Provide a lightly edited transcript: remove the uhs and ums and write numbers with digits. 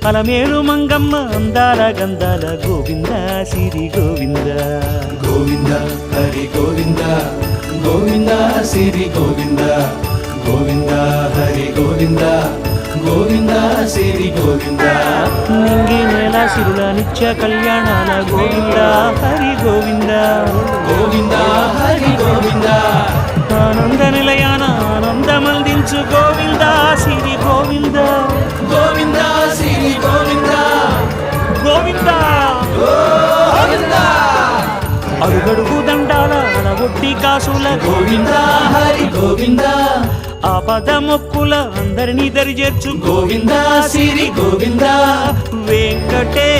అలమేలు మంగమ్మ అందాల గంధాల గోవింద సిరి గోవింద గోవింద హరి గోవింద గోవింద సిరి గోవింద గోవింద హరి గోవింద గోవింద సిరి గోవింద నింగి నేల సిరుల నిత్య కళ్యాణాల గోవింద హరి గోవింద గోవింద హరి గోవింద ఆనంద నిలయాన ఆనందమందించు గోవింద సిరి గోవింద గోవింద సిరి గోవింద గోవింద గోవింద అడుగడుగు దండాల అడగొట్టి కాసుల గోవింద హరి గోవింద ఆపద మొక్కుల అందరినీ దరిచేర్చు గోవింద సిరి గోవింద వెంకటే